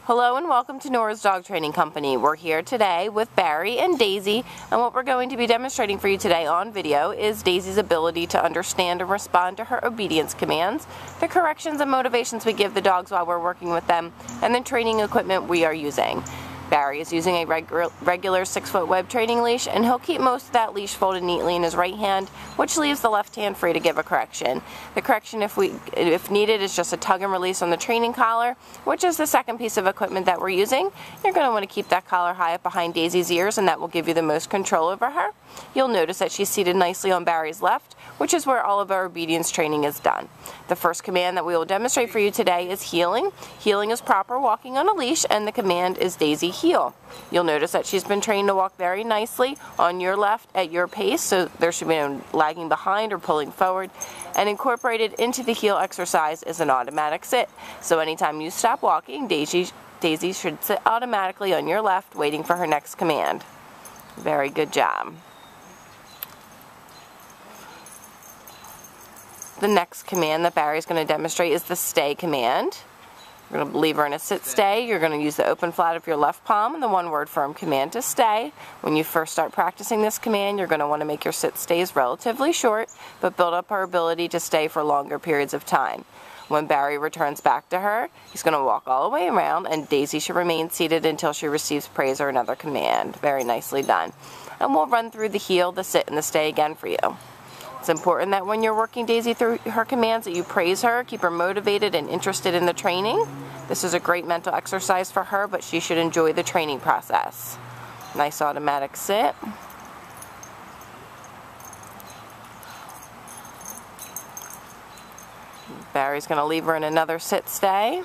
Hello and welcome to Nora's Dog Training Company. We're here today with Barry and Daisy, and what we're going to be demonstrating for you today on video is Daisy's ability to understand and respond to her obedience commands, the corrections and motivations we give the dogs while we're working with them, and the training equipment we are using. Barry is using a regular 6-foot web training leash, and he'll keep most of that leash folded neatly in his right hand, which leaves the left hand free to give a correction. The correction, if needed, is just a tug and release on the training collar, which is the second piece of equipment that we're using. You're going to want to keep that collar high up behind Daisy's ears, and that will give you the most control over her. You'll notice that she's seated nicely on Barry's left, which is where all of our obedience training is done. The first command that we will demonstrate for you today is heeling. Heeling is proper walking on a leash, and the command is Daisy heel. You'll notice that she's been trained to walk very nicely on your left at your pace, so there should be no lagging behind or pulling forward. And incorporated into the heel exercise is an automatic sit. So anytime you stop walking, Daisy should sit automatically on your left, waiting for her next command. Very good job. The next command that Barry's going to demonstrate is the stay command. You're going to leave her in a sit stay. You're going to use the open flat of your left palm and the one-word firm command to stay. When you first start practicing this command, you're going to want to make your sit stays relatively short, but build up her ability to stay for longer periods of time. When Barry returns back to her, he's going to walk all the way around, and Daisy should remain seated until she receives praise or another command. Very nicely done. And we'll run through the heel, the sit, and the stay again for you. It's important that when you're working Daisy through her commands that you praise her, keep her motivated and interested in the training. This is a great mental exercise for her, but she should enjoy the training process. Nice automatic sit. Barry's going to leave her in another sit stay.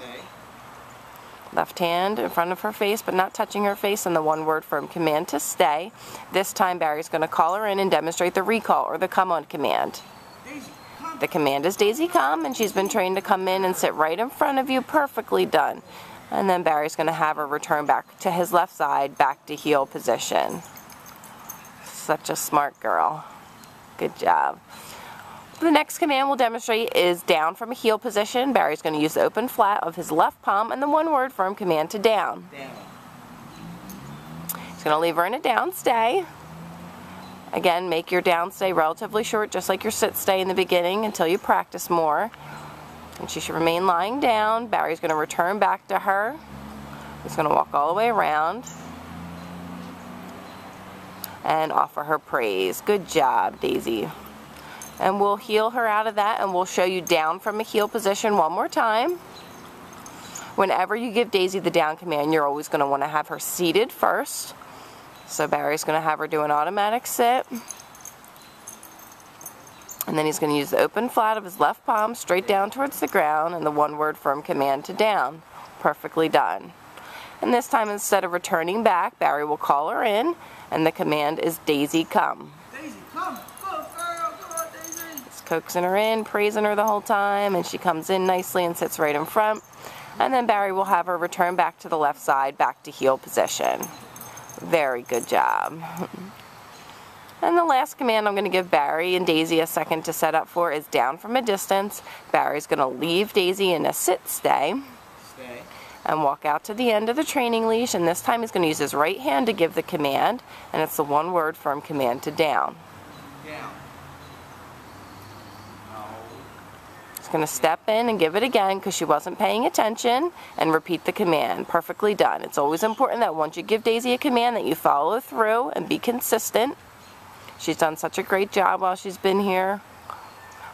Left hand in front of her face, but not touching her face, and the one-word firm command to stay. This time Barry's going to call her in and demonstrate the recall or the come on command. The command is Daisy come, and she's been trained to come in and sit right in front of you. Perfectly done. And then Barry's going to have her return back to his left side, back to heel position. Such a smart girl. Good job. The next command we'll demonstrate is down from a heel position. Barry's going to use the open flat of his left palm and the one-word firm command to down. He's going to leave her in a down stay. Again, make your down stay relatively short, just like your sit stay in the beginning, until you practice more. And she should remain lying down. Barry's going to return back to her. He's going to walk all the way around and offer her praise. Good job, Daisy. And we'll heel her out of that, and we'll show you down from a heel position one more time. Whenever you give Daisy the down command, you're always going to want to have her seated first. So Barry's going to have her do an automatic sit. And then he's going to use the open flat of his left palm straight down towards the ground and the one-word firm command to down. Perfectly done. And this time, instead of returning back, Barry will call her in, and the command is Daisy come. Daisy, come! Coaxing her in, praising her the whole time, and she comes in nicely and sits right in front. And then Barry will have her return back to the left side, back to heel position. Very good job. And the last command I'm going to give Barry and Daisy a second to set up for is down from a distance. Barry's going to leave Daisy in a sit stay and walk out to the end of the training leash, and this time he's going to use his right hand to give the command, and it's the one-word firm command to down. She's going to step in and give it again because she wasn't paying attention, and repeat the command. Perfectly done. It's always important that once you give Daisy a command that you follow through and be consistent. She's done such a great job while she's been here.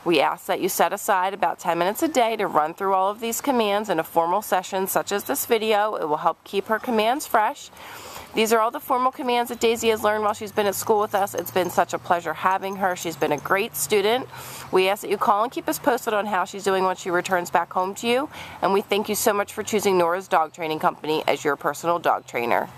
We ask that you set aside about 10 minutes a day to run through all of these commands in a formal session such as this video. It will help keep her commands fresh. These are all the formal commands that Daisy has learned while she's been at school with us. It's been such a pleasure having her. She's been a great student. We ask that you call and keep us posted on how she's doing when she returns back home to you. And we thank you so much for choosing Nora's Dog Training Company as your personal dog trainer.